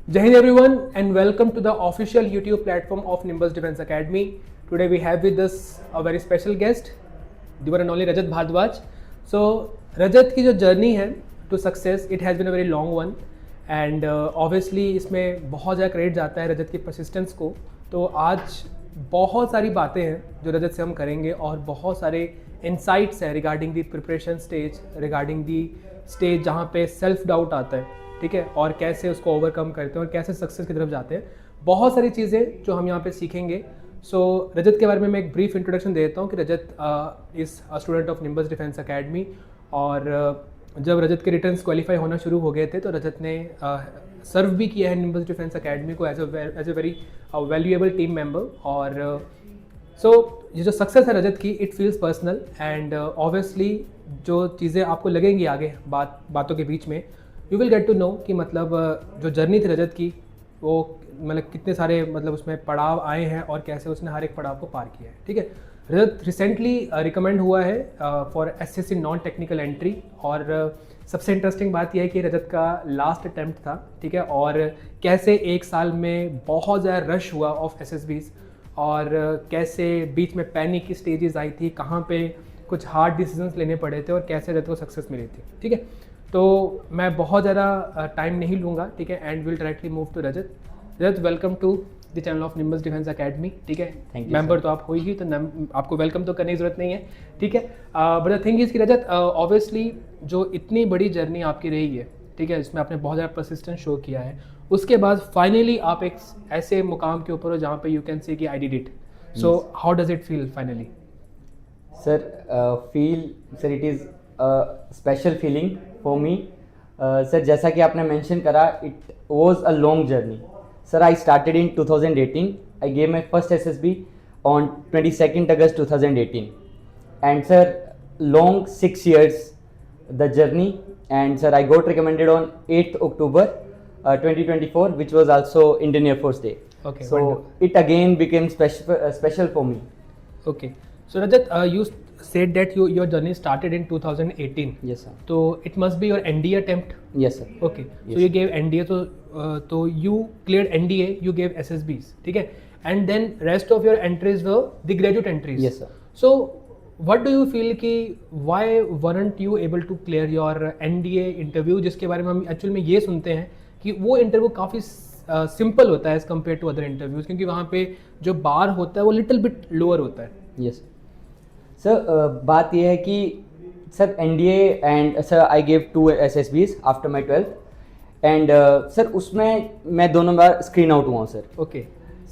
Jai Hind everyone and welcome to the official YouTube platform of Nimbus Defense Academy. Today we have with us a very special guest, the one and only Rajat Bhardwaj. So Rajat की जो journey है to success, it has been a very long one and obviously इसमें बहुत ज़्यादा credit जाता है रजत की persistence को. तो आज बहुत सारी बातें हैं जो रजत से हम करेंगे और बहुत सारे insights है regarding the preparation stage, regarding the stage जहाँ पे self doubt आता है, ठीक है, और कैसे उसको ओवरकम करते हैं और कैसे सक्सेस की तरफ जाते हैं. बहुत सारी चीज़ें जो हम यहाँ पे सीखेंगे. सो रजत के बारे में मैं एक ब्रीफ इंट्रोडक्शन दे देता हूँ कि Rajat is a student of Nimbus defence Academy. और जब रजत के रिटर्न्स क्वालिफाई होना शुरू हो गए थे तो रजत ने सर्व भी किया है निम्बस डिफेंस अकेडमी को as a very valuable team member. और सो ये जो सक्सेस है रजत की, it feels personal and obviously जो चीज़ें आपको लगेंगी आगे बातों के बीच में, you will get to know कि मतलब जो जर्नी थी रजत की वो मतलब कितने सारे मतलब उसमें पड़ाव आए हैं और कैसे उसने हर एक पड़ाव को पार किया है. ठीक है, रजत रिसेंटली रिकमेंड हुआ है for SSC non technical entry. और सबसे इंटरेस्टिंग बात यह है कि रजत का लास्ट अटैम्प्ट था, ठीक है, और कैसे एक साल में बहुत ज़्यादा रश हुआ ऑफ एसएसबीज और कैसे बीच में पैनिक की स्टेजेस आई थी, कहाँ पे कुछ हार्ड डिसीजंस लेने पड़े थे और कैसे रजत को सक्सेस मिली थी. ठीक है, तो मैं बहुत ज़्यादा टाइम नहीं लूँगा, ठीक है, and will directly move to Rajat. Rajat, welcome to the channel of Nimbus defence academy. ठीक है, मेंबर तो आप हो ही, तो आपको वेलकम तो करने की ज़रूरत नहीं है. ठीक है, बट द थिंग इज़ कि रजत ऑब्वियसली जो इतनी बड़ी जर्नी आपकी रही है, ठीक है, इसमें आपने बहुत ज़्यादा परसिस्टेंस शो किया है. उसके बाद फाइनली आप एक ऐसे मुकाम के ऊपर हो जहाँ पे यू कैन से कि I did it. So how does it feel finally? Sir it is special feeling for me. Sir जैसा कि आपने मेंशन करा, it was a long journey. Sir I started in 2018. I gave my first SSB on 22nd August 2018 and sir long 6 years the journey. And sir I got recommended on 8th October 2024, which was also Indian Air Force Day. Okay, so wonderful. it again became special for me. Okay, so Rajat, you said that your journey started in 2018. Yes sir. So it must be your NDA attempt. Yes sir. Okay, yes. So you gave NDA, so you cleared NDA, you gave SSBs, ठीक है, and then rest of your entries were the graduate entries. Yes sir. So what do you feel कि why weren't you able to clear your NDA interview, जिसके बारे में हम actual में ये सुनते हैं कि वो इंटरव्यू काफ़ी सिंपल होता है as compare to other interviews, क्योंकि वहाँ पे जो बार होता है वो लिटिल बिट लोअर होता है. यस सर, बात यह है कि sir NDA and sir I gave 2 SSBs after my 12th and sir उसमें मैं दोनों बार स्क्रीन आउट हुआ हूँ sir. Okay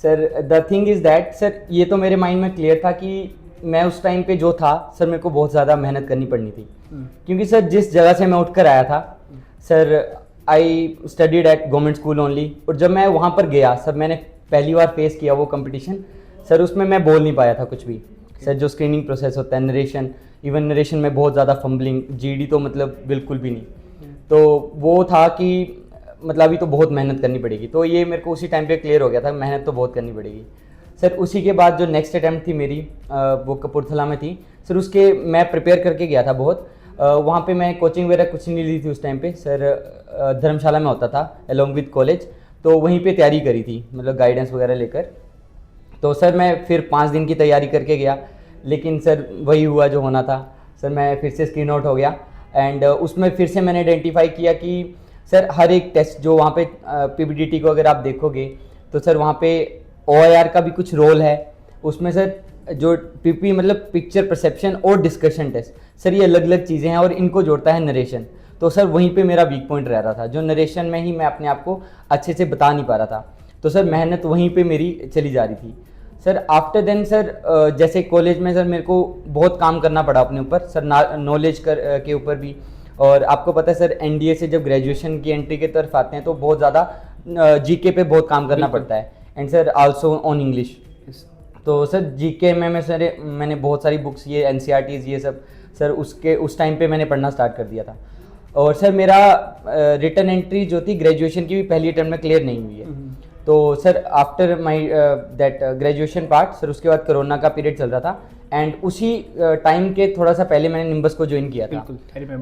sir the thing is that sir ये तो मेरे माइंड में क्लियर था कि मैं उस टाइम पे जो था सर मेरे को बहुत ज़्यादा मेहनत करनी पड़नी थी. क्योंकि सर जिस जगह से मैं उठ कर आया था sir, I studied at government school only. और जब मैं वहाँ पर गया सर, मैंने पहली बार फेस किया वो कंपटीशन. सर उसमें मैं बोल नहीं पाया था कुछ भी. सर जो स्क्रीनिंग प्रोसेस होता है, नरेशन, इवन नरेशन में बहुत ज़्यादा फंबलिंग, जीडी तो मतलब बिल्कुल भी नहीं. तो वो था कि मतलब अभी तो बहुत मेहनत करनी पड़ेगी. तो ये मेरे को उसी टाइम पे क्लियर हो गया था, मेहनत तो बहुत करनी पड़ेगी. सर उसी के बाद जो नेक्स्ट अटैम्प्ट थी मेरी, वो कपूरथला में थी. सर उसके मैं प्रिपेयर करके गया था बहुत. वहाँ पे मैं कोचिंग वगैरह कुछ नहीं ली थी उस टाइम पे. सर धर्मशाला में होता था अलॉन्ग विद कॉलेज, तो वहीं पे तैयारी करी थी, मतलब गाइडेंस वगैरह लेकर. तो सर मैं फिर 5 दिन की तैयारी करके गया, लेकिन सर वही हुआ जो होना था. सर मैं फिर से स्क्रीन आउट हो गया एंड उसमें फिर से मैंने आइडेंटिफाई किया कि सर हर एक टेस्ट जो वहाँ पे पीपीडीटी को अगर आप देखोगे तो सर वहाँ पे OIR का भी कुछ रोल है. उसमें सर जो पीपी मतलब पिक्चर परसेप्शन और डिस्कशन टेस्ट, सर ये अलग अलग चीज़ें हैं और इनको जोड़ता है नरेशन. तो सर वहीं पे मेरा वीक पॉइंट रह रहा था, जो नरेशन में ही मैं अपने आप को अच्छे से बता नहीं पा रहा था. तो सर मेहनत वहीं पे मेरी चली जा रही थी. सर आफ्टर देन सर जैसे कॉलेज में सर मेरे को बहुत काम करना पड़ा अपने ऊपर सर, नॉलेज के ऊपर भी. और आपको पता है सर एनडीए से जब ग्रेजुएशन की एंट्री की तरफ आते हैं तो बहुत ज़्यादा जीके पे बहुत काम करना पड़ता है. And sir also on English. तो सर जीके में मैंने बहुत सारी बुक्स, ये एनसीईआरटीज़ ये सब सर उस टाइम पे मैंने पढ़ना स्टार्ट कर दिया था. और सर मेरा रिटर्न एंट्री जो थी ग्रेजुएशन की भी पहली अटेम्प्ट में क्लियर नहीं हुई है. तो sir after my that graduation part sir, उसके बाद कोरोना का पीरियड चल रहा था एंड उसी टाइम के थोड़ा सा पहले मैंने निम्बस को ज्वाइन किया था.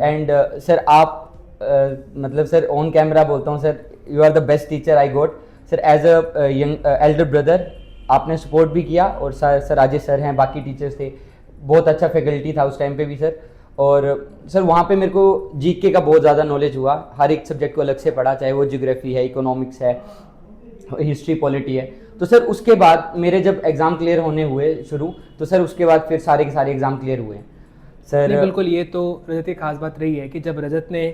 एंड सर आप मतलब सर ऑन कैमरा बोलता हूँ sir, you are the best teacher I got sir as a young elder brother. आपने सपोर्ट भी किया और सर राजेश सर हैं, बाकी टीचर्स थे, बहुत अच्छा फैकल्टी था उस टाइम पे भी सर। और सर वहाँ पे मेरे को जीके का बहुत ज़्यादा नॉलेज हुआ, हर एक सब्जेक्ट को अलग से पढ़ा, चाहे वो ज्योग्राफी है, इकोनॉमिक्स है, हिस्ट्री, पॉलिटी है। तो सर उसके बाद मेरे जब एग्ज़ाम क्लियर होने हुए शुरू, तो सर उसके बाद फिर सारे के सारे एग्ज़ाम क्लियर हुए सर। नहीं, बिल्कुल, ये तो रजत की खास बात रही है कि जब रजत ने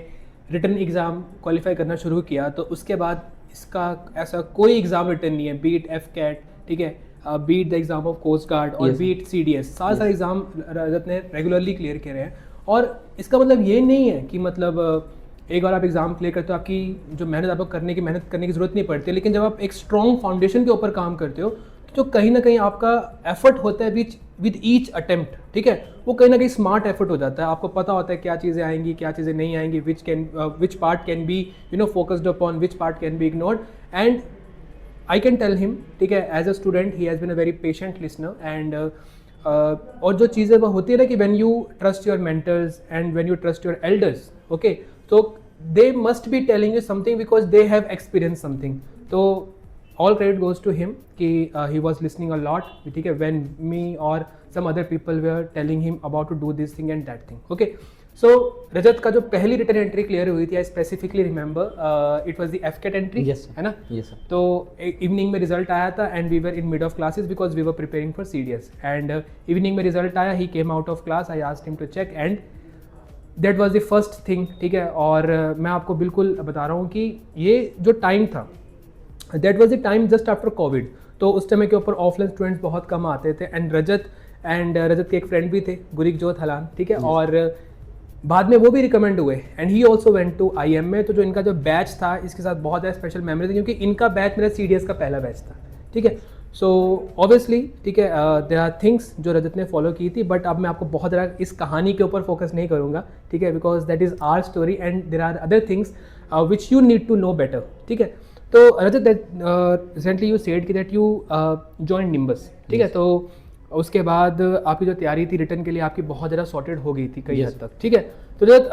रिटन एग्ज़ाम क्वालिफाई करना शुरू किया तो उसके बाद इसका ऐसा कोई एग्ज़ाम रिटन नहीं है, बीट एफ कैट, ठीक है, beat the exam of coast guard और बीट CDS, सारे एग्ज़ाम रजत ने रेगुलरली क्लियर किए हैं। और इसका मतलब ये नहीं है कि मतलब एक बार आप एग्ज़ाम क्लियर करते हो आपकी जो मेहनत आपको मेहनत करने की ज़रूरत नहीं पड़ती, लेकिन जब आप एक स्ट्रॉन्ग फाउंडेशन के ऊपर काम करते हो तो जो कहीं ना कहीं आपका एफर्ट होता है विद ईच अटेम्प्ट, ठीक है, वो कहीं ना कहीं स्मार्ट एफर्ट हो जाता है। आपको पता होता है क्या चीज़ें आएंगी, क्या चीज़ें नहीं आएंगी, which part can be focused upon, which part can be ignored. And I can tell him, ठीक है, as a student he has been a very patient listener. And और जो चीज़ें वो होती है ना कि when you trust your mentors and when you trust your elders, okay, तो they must be telling you something because they have experience something. तो all credit goes to him कि he was listening a lot, ठीक है, when me or some other people were telling him about to do this thing and that thing, okay. So रजत का जो पहली return entry clear हुई थी, I specifically remember it was the FCAT entry, है ना? Yes sir. तो evening में result आया था and we were in mid of classes because we were preparing for CDS and evening में रिजल्ट आया, he came out of class, I asked him to check and that was the first thing, ठीक है। और मैं आपको बिल्कुल बता रहा हूँ कि ये जो टाइम था, that was the time just after Covid, तो उस समय के ऊपर ऑफलाइन स्टूडेंट्स बहुत कम आते थे एंड रजत के एक फ्रेंड भी थे, गुरिकजोत हलान, ठीक है, और बाद में वो भी रिकमेंड हुए and he also went to IMA। तो जो इनका जो बैच था इसके साथ बहुत ज़्यादा स्पेशल मेमोरी थी क्योंकि इनका बैच मेरा CDS का पहला बैच था, ठीक है। सो ऑब्वियसली, ठीक है, देयर आर थिंग्स जो रजत ने फॉलो की थी, बट अब मैं आपको बहुत ज़्यादा इस कहानी के ऊपर फोकस नहीं करूँगा, ठीक है, because that is our story and there are other things which you need to know better, ठीक है। तो रजत, रिसेंटली यू सेड कि दैट यू जॉइन निम्बस, ठीक है, तो उसके बाद आपकी जो तैयारी थी रिटर्न के लिए आपकी बहुत ज़्यादा सॉर्टेड हो गई थी कई हद तक, ठीक है। तो रजत,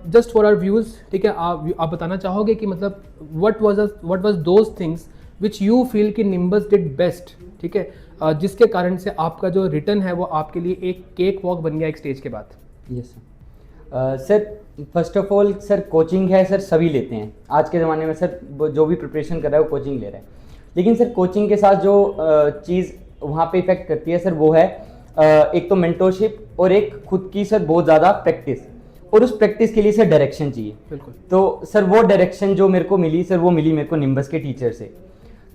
जस्ट फॉर आवर व्यूज़, ठीक है, आप बताना चाहोगे कि मतलब what was those things which you feel कि निम्बस डिड बेस्ट, ठीक है, जिसके कारण से आपका जो रिटर्न है वो आपके लिए एक केक वॉक बन गया एक स्टेज के बाद? Yes sir, first of all sir coaching है सर, सभी लेते हैं आज के ज़माने में सर, जो भी प्रिपरेशन कर रहा है वो कोचिंग ले रहा है, लेकिन सर कोचिंग के साथ जो चीज़ वहाँ पे इफेक्ट करती है सर वो है एक तो मेंटरशिप और एक खुद की सर बहुत ज़्यादा प्रैक्टिस, और उस प्रैक्टिस के लिए सर डायरेक्शन चाहिए। बिल्कुल। तो सर वो डायरेक्शन जो मेरे को मिली सर, वो मिली मेरे को निम्बस के टीचर से,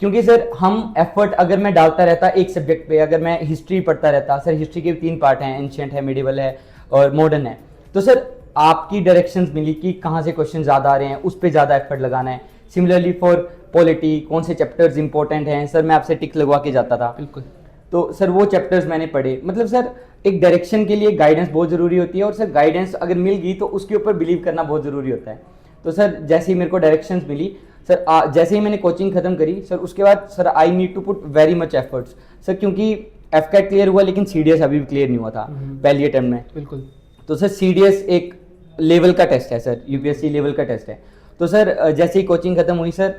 क्योंकि सर हम एफर्ट अगर मैं डालता रहता एक सब्जेक्ट पे, अगर मैं हिस्ट्री पढ़ता रहता, सर हिस्ट्री के 3 पार्ट हैं, एंशिएंट है, मिडिवल है और मॉडर्न है, तो सर आपकी डायरेक्शंस मिली कि कहाँ से क्वेश्चन ज़्यादा आ रहे हैं, उस पर ज़्यादा एफर्ट लगाना है। सिमिलरली फॉर पॉलिटी, कौन से चैप्टर्स इंपॉर्टेंट हैं सर, मैं आपसे टिक लगवा के जाता था। बिल्कुल। तो सर वो चैप्टर्स मैंने पढ़े, मतलब सर एक डायरेक्शन के लिए गाइडेंस बहुत ज़रूरी होती है, और सर गाइडेंस अगर मिल गई तो उसके ऊपर बिलीव करना बहुत ज़रूरी होता है। तो सर जैसे ही मेरे को डायरेक्शंस मिली सर, जैसे ही मैंने कोचिंग खत्म करी सर, उसके बाद sir I need to put very much efforts sir, क्योंकि FCAT क्लियर हुआ लेकिन CDS अभी भी क्लियर नहीं हुआ था पहली अटेम्प्ट में। बिल्कुल। तो सर CDS एक लेवल का टेस्ट है सर, UPSC लेवल का टेस्ट है। तो सर जैसे ही कोचिंग खत्म हुई सर,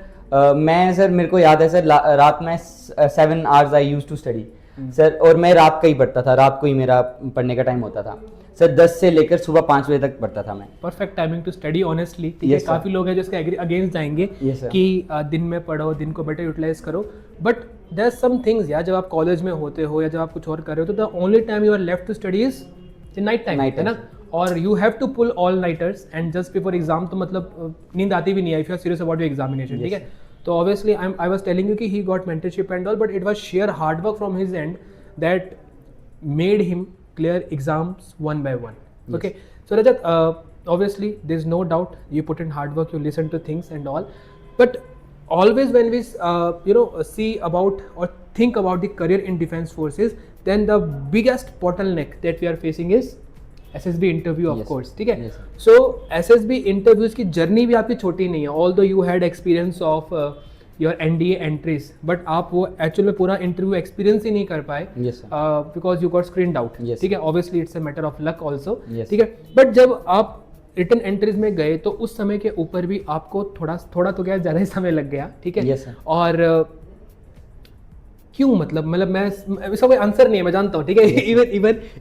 मैं सर मेरे को याद है सर, रात में 7 hours I use to study sir, और मैं रात का ही पढ़ता था, रात को ही मेरा पढ़ने का टाइम होता था सर, 10 से लेकर सुबह 5 बजे तक पढ़ता था मैं। Perfect timing to study honestly, ठीक है। काफ़ी लोग हैं जो इसके अगेंस्ट जाएंगे कि दिन में पढ़ो, दिन को बेटर यूटिलाइज करो, but there are some things यार, जब आप कॉलेज में होते हो या जब आप कुछ और कर रहे हो तो the only time you are left to study is night time, है ना, और you have to pull all nighters and just before exam, तो मतलब नींद आती भी नहीं है if you are serious about your examination, ठीक है। तो obviously I was telling you कि he got mentorship and all, but it was sheer hard work from his and that made him clear exams one by one. Yes. Okay, so Rajat, obviously there's no doubt you put in hard work, you listen to things and all, but always when we see about or think about the career in defense forces, then the biggest bottleneck that we are facing is SSB interview, of course, ठीक है। So SSB interviews की journey भी आपकी छोटी नहीं है, although you had experience of your NDA entries, but आप वो एक्चुअल में पूरा इंटरव्यू एक्सपीरियंस ही नहीं कर पाए, because you got screened out, ठीक है। Obviously it's a matter of luck also, ठीक है। बट जब आप रिटर्न एंट्रीज में गए तो उस समय के ऊपर भी आपको थोड़ा तो क्या ज़्यादा ही समय लग गया, ठीक है? Yes, sir. और क्यों, मतलब मैं इसका कोई आंसर नहीं है, मैं जानता हूँ, ठीक है?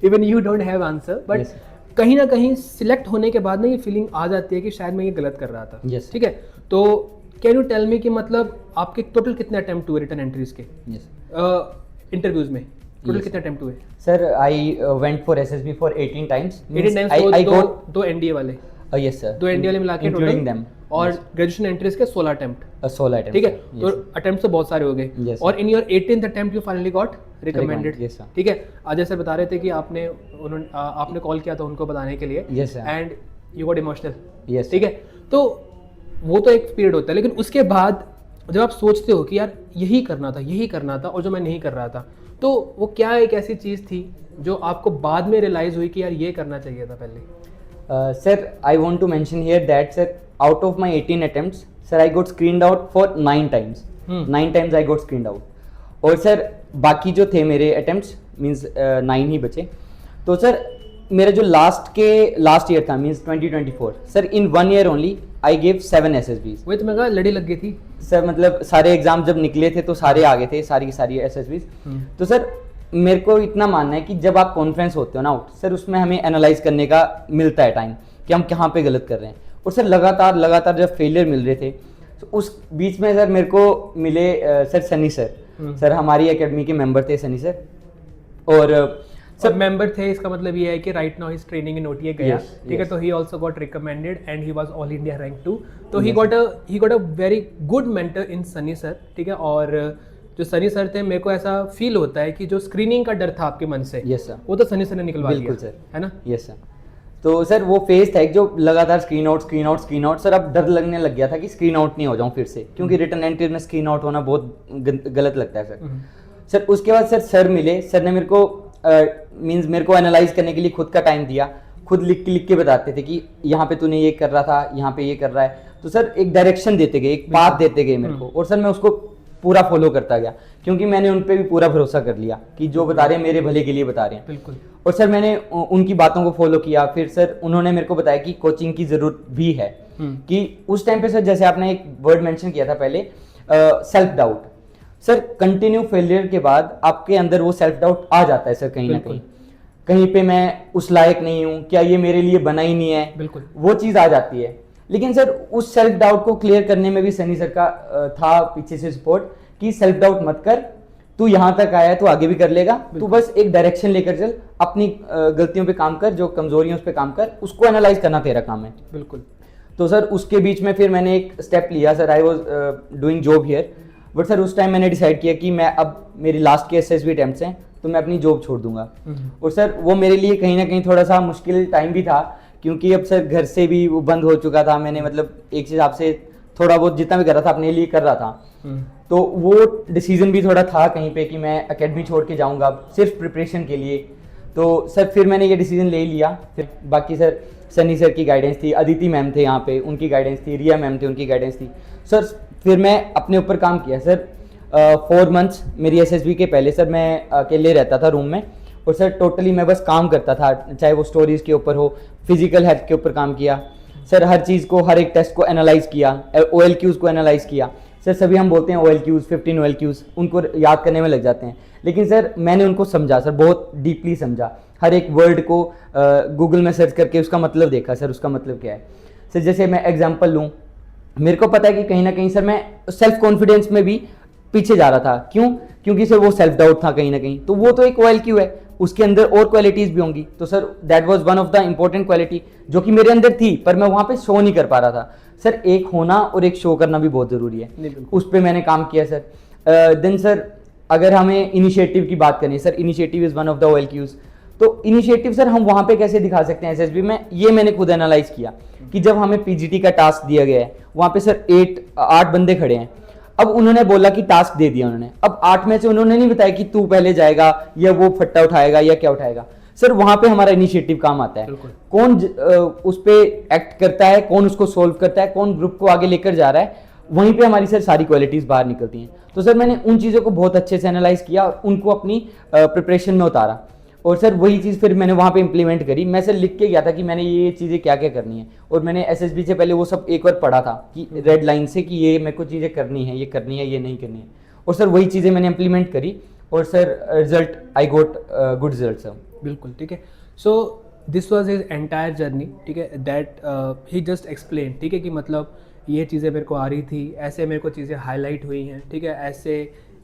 Even you don't have answer, but Yes. कहीं ना कहीं सिलेक्ट होने के बाद ना ये फीलिंग आ जाती है कि शायद मैं ये गलत कर रहा था, Yes. ठीक है? तो कैन यू टेल मी कि मतलब आपके टोटल कितने अटेम्प्ट हुए रिटर्न एंट्रीज के Yes. इंटरव्यूज में? Total Yes. कितने अटेम्प्ट हुए? Sir I went for SSB for 18 times. 18 Means times, I got दो एनडीए वाले, yes sir. दो एनडीए वाले मिला के Including टोटल, them. और Yes. ग्रेजुएशन एंट्रीज के 16 अटेम्प्ट, 16 attempts. ठीक है? Yes, तो sir. अटेम्प्ट तो बहुत सारे हो गए, Yes, और in your 18th attempt you finally got recommended, Yes, sir. ठीक है? अजय सर बता रहे थे कि आपने कॉल किया था उनको बताने के लिए, Yes, sir. And you got emotional, Yes. ठीक है? तो वो तो एक पीरियड होता है, लेकिन उसके बाद जब आप सोचते हो कि यार यही करना था और जो मैं नहीं कर रहा था, तो वो क्या एक ऐसी चीज़ थी जो आपको बाद में रियलाइज हुई कि यार ये करना चाहिए था पहले? Sir, I want to mention here that sir, out of my 18 attempts, sir, I got screened out for 9 times. 9 times I got screened out. और सर बाकी जो थे मेरे अटेम्प्ट्स मीन्स 9 ही बचे. तो सर मेरा जो लास्ट ईयर था means 2024, sir in 1 year only I gave 7 SSBs. वही तो मैं कहा, लड़ी लग गई थी सर मतलब सारे एग्जाम जब निकले थे तो सारे आ गए थे, सारी की सारी SSBs. तो सर मेरे को इतना मानना है कि जब आप कॉन्फ्रेंस होते हो ना आउट, सर उसमें हमें एनालाइज करने का मिलता है टाइम कि हम कहाँ पे गलत कर रहे हैं. और सर लगातार जब फेलियर मिल रहे थे तो उस बीच में सर मेरे को मिले सर सनी सर. सर हमारी एकेडमी के मेंबर थे सनी सर. और सब मेंबर थे, इसका मतलब ये है कि right now his training in OTA गया, Yes, ठीक है? yes. तो ही also got recommended and he was all India rank 2. तो he got a very good mentor in Sunny sir, ठीक है? और जो सनी सर थे, मेरे को ऐसा फील होता है कि जो स्क्रीनिंग का डर था आपके मन से, यस सर, वो तो सनी सर ने निकलवा दिया, बिल्कुल सर, है ना? Yes sir. तो सर वो फेज था एक जो लगातार स्क्रीन आउट सर. अब डर लगने लग गया था कि स्क्रीन आउट नहीं हो जाऊं फिर से, क्योंकि रिटर्न एंट्री में स्क्रीन आउट होना बहुत गलत लगता है सर. सर उसके बाद सर मिले. सर ने मेरे को मेरे को एनालाइज करने के लिए खुद का टाइम दिया. खुद लिख के बताते थे कि यहाँ पे तूने ये कर रहा था, यहाँ पे ये कर रहा है. तो सर एक डायरेक्शन देते गए, एक पाथ देते गए मेरे को, और सर मैं उसको पूरा फॉलो करता गया, क्योंकि मैंने उन पे भी पूरा भरोसा कर लिया कि जो बता रहे हैं मेरे भले के लिए बता रहे हैं. बिल्कुल. और सर मैंने उनकी बातों को फॉलो किया. फिर सर उन्होंने मेरे को बताया कि कोचिंग की जरूरत भी है, कि उस टाइम पे सर जैसे आपने एक वर्ड मेंशन किया था पहले, self doubt. Sir continue failure के बाद आपके अंदर वो सेल्फ डाउट आ जाता है सर, कहीं ना कहीं पे मैं उस लायक नहीं हूँ, क्या ये मेरे लिए बना ही नहीं है, बिल्कुल वो चीज़ आ जाती है. लेकिन सर उस सेल्फ डाउट को क्लियर करने में भी सनी सर का था पीछे से सपोर्ट, कि सेल्फ डाउट मत कर, तू यहाँ तक आया है तो आगे भी कर लेगा, तू बस एक डायरेक्शन लेकर चल, अपनी गलतियों पे काम कर, जो कमजोरियों उस पे काम कर, उसको एनालाइज करना तेरा काम है. बिल्कुल. तो सर उसके बीच में फिर मैंने एक स्टेप लिया. Sir I was doing job here, but sir उस टाइम मैंने डिसाइड किया कि मैं अब मेरी लास्ट के SSB अटेम्प्ट्स हैं तो मैं अपनी जॉब छोड़ दूंगा. और सर वो मेरे लिए कहीं ना कहीं थोड़ा सा मुश्किल टाइम भी था, क्योंकि अब सर घर से भी वो बंद हो चुका था. मैंने मतलब एक हिसाब से थोड़ा बहुत जितना भी कर रहा था अपने लिए कर रहा था. तो वो डिसीजन भी थोड़ा था कहीं पे कि मैं एकेडमी छोड़ के जाऊंगा सिर्फ प्रिपरेशन के लिए. तो सर फिर मैंने ये डिसीजन ले लिया. फिर बाकी सर सनी सर की गाइडेंस थी, अदिति मैम थे यहाँ पे, उनकी गाइडेंस थी, रिया मैम थे, उनकी गाइडेंस थी. सर फिर मैं अपने ऊपर काम किया. सर 4 months मेरी SSB के पहले सर मैं अकेले रहता था रूम में, और सर टोटली मैं बस काम करता था, चाहे वो स्टोरीज के ऊपर हो, फिजिकल हेल्थ के ऊपर काम किया. सर हर चीज़ को, हर एक टेस्ट को एनालाइज किया, OLQs को एनालाइज किया. सर सभी हम बोलते हैं OLQs 15 OLQs, उनको याद करने में लग जाते हैं, लेकिन सर मैंने उनको समझा सर, बहुत डीपली समझा. हर एक वर्ड को गूगल में सर्च करके उसका मतलब देखा, सर उसका मतलब क्या है. सर जैसे मैं एग्जांपल लूँ, मेरे को पता है कि कहीं ना कहीं सर मैं सेल्फ कॉन्फिडेंस में भी पीछे जा रहा था. क्योंकि सर वो सेल्फ डाउट था कहीं ना कहीं. तो वो तो एक OLQ है, उसके अंदर और क्वालिटीज़ भी होंगी. तो sir that was one of the important quality जो कि मेरे अंदर थी, पर मैं वहाँ पे शो नहीं कर पा रहा था. सर एक होना और एक शो करना भी बहुत ज़रूरी है, उस पर मैंने काम किया सर. देन सर अगर हमें इनिशिएटिव की बात करें, sir initiative is one of the OLQs. तो इनिशिएटिव सर हम वहाँ पे कैसे दिखा सकते हैं SSB में, ये मैंने खुद एनालाइज किया कि जब हमें PGT का टास्क दिया गया है, वहाँ पे सर 8 बंदे खड़े हैं. अब उन्होंने बोला कि टास्क दे दिया उन्होंने, अब 8 में से उन्होंने नहीं बताया कि तू पहले जाएगा या वो फट्टा उठाएगा या क्या उठाएगा. सर वहाँ पे हमारा इनिशिएटिव काम आता है, कौन उस पे एक्ट करता है, कौन उसको सोल्व करता है, कौन ग्रुप को आगे लेकर जा रहा है, वहीं पे हमारी सर सारी क्वालिटीज़ बाहर निकलती हैं. तो सर मैंने उन चीज़ों को बहुत अच्छे से एनालाइज किया और उनको अपनी प्रिपरेशन में उतारा. और सर वही चीज़ फिर मैंने वहाँ पे इम्प्लीमेंट करी। मैं सर लिख के गया था कि मैंने ये चीज़ें क्या क्या करनी है, और मैंने एसएसबी से पहले वो सब एक बार पढ़ा था कि रेड लाइन से कि ये मेरे को चीज़ें करनी है, ये करनी है, ये नहीं करनी है, और सर वही चीज़ें मैंने इम्प्लीमेंट करी, और सर रिजल्ट आई गोट गुड रिजल्ट सर। बिल्कुल ठीक है। So this was his entire journey, ठीक है, दैट ही जस्ट एक्सप्लेन, ठीक है, कि मतलब ये चीज़ें मेरे को आ रही थी, ऐसे मेरे को चीज़ें हाईलाइट हुई हैं, ठीक है, ऐसे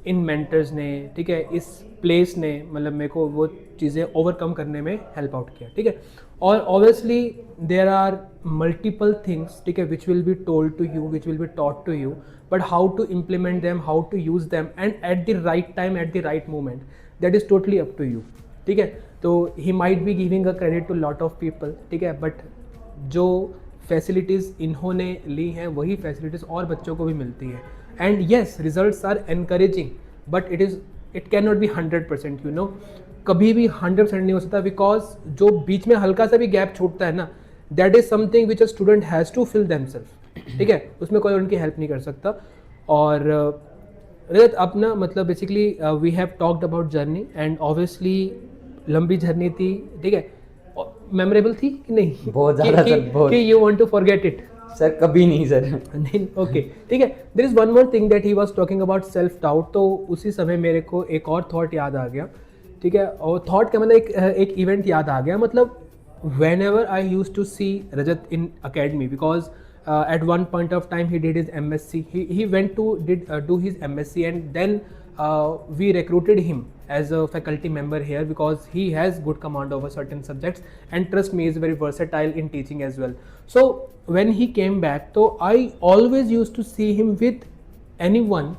इन मेंटर्स ने, ठीक है, इस प्लेस ने मतलब मेरे को वो चीज़ें ओवरकम करने में हेल्प आउट किया, ठीक है। और obviously there are multiple things, ठीक है, which will be told to you, which will be taught to you, but how to implement them, how to use them and at the right time, at the right moment, that is totally up to you, ठीक है। तो he might be giving a credit to lot of people, ठीक है, but जो facilities इन्होंने ली हैं वही facilities और बच्चों को भी मिलती है। And yes, results are encouraging, but it can not be 100%, you know, कभी भी 100% नहीं हो सकता, बिकॉज जो बीच में हल्का सा भी गैप छूटता है ना, that is something which a student has to fill themself, ठीक है, उसमें कोई उनकी हेल्प नहीं कर सकता। और रजत, अपना मतलब basically we have talked about journey, and obviously लंबी जर्नी थी, ठीक है, मेमोरेबल थी कि नहीं? बहुत ज़्यादा सर, बहुत। कि you want to forget it? Sir कभी नहीं सर। नहीं, ओके, ठीक है। There is one more thing that he was talking about self doubt, तो उसी समय मेरे को एक और थॉट याद आ गया, ठीक है, और थॉट का मतलब एक इवेंट याद आ गया, मतलब whenever I used to see Rajat in academy, because at one point of time he did his MSc, he went to do his MSc, and then we recruited him as a faculty member here because he has good command over certain subjects, and trust me, he is very versatile in teaching as well. So when he came back, so I always used to see him with anyone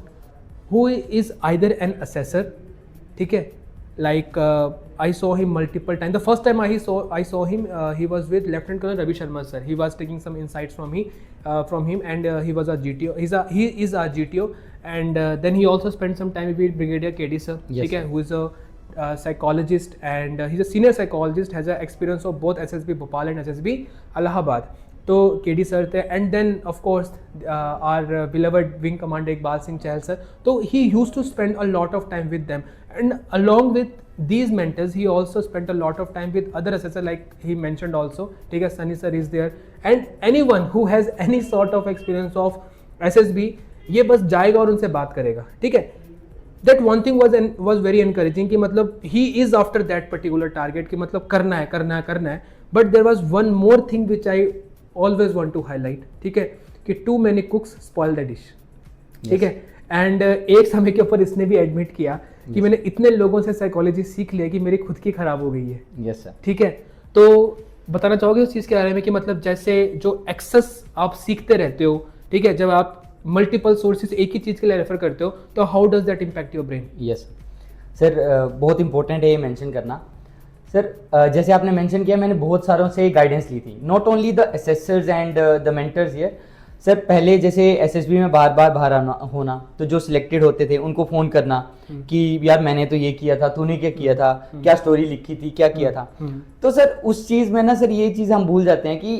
who is either an assessor, ठीक है, like I saw him multiple times. The first time I saw him, he was with Lieutenant Colonel Ravi Sharma sir. He was taking some insights from him, and he was a GTO. He is a GTO, and then he also spent some time with Brigadier KD sir, Yes, okay, sir. who is a psychologist, and he's a senior psychologist, has a experience of both SSB Bhopal and SSB Allahabad. तो KD sir थे, and then of course our beloved wing commander Iqbal Singh Chahal sir, तो he used to spend a lot of time with them, and along with these mentors he also spent a lot of time with other assessor, like he mentioned also, ठीक है, Sunny sir is there, and anyone who has any sort of experience of SSB, ये बस जाएगा और उनसे बात करेगा, ठीक है। That one thing was very encouraging कि मतलब he is after that particular target, कि मतलब करना है, but there was one more thing which I always want to highlight, ठीक है, कि too many cooks spoil the dish, ठीक है, एंड एक समय के ऊपर इसने भी एडमिट किया कि मैंने इतने लोगों से साइकोलॉजी सीख लिया कि मेरी खुद की खराब हो गई है। Yes sir. ठीक है, तो बताना चाहोगे उस चीज़ के बारे में कि मतलब जैसे जो एक्सेस आप सीखते रहते हो, ठीक है, जब आप मल्टीपल सोर्सेज एक ही चीज़ के लिए रेफर करते हो, तो how does that impact your brain? Yes sir, बहुत इंपॉर्टेंट है ये मेंशन करना। सर जैसे आपने मेंशन किया, मैंने बहुत सारों से गाइडेंस ली थी, not only the assessors and the mentors here. Sir पहले जैसे एसएसबी में बाहर होना, तो जो सिलेक्टेड होते थे उनको फ़ोन करना कि यार मैंने तो ये किया था, तूने क्या किया था, क्या स्टोरी लिखी थी, क्या किया था। तो सर उस चीज़ में ना सर ये चीज़ हम भूल जाते हैं कि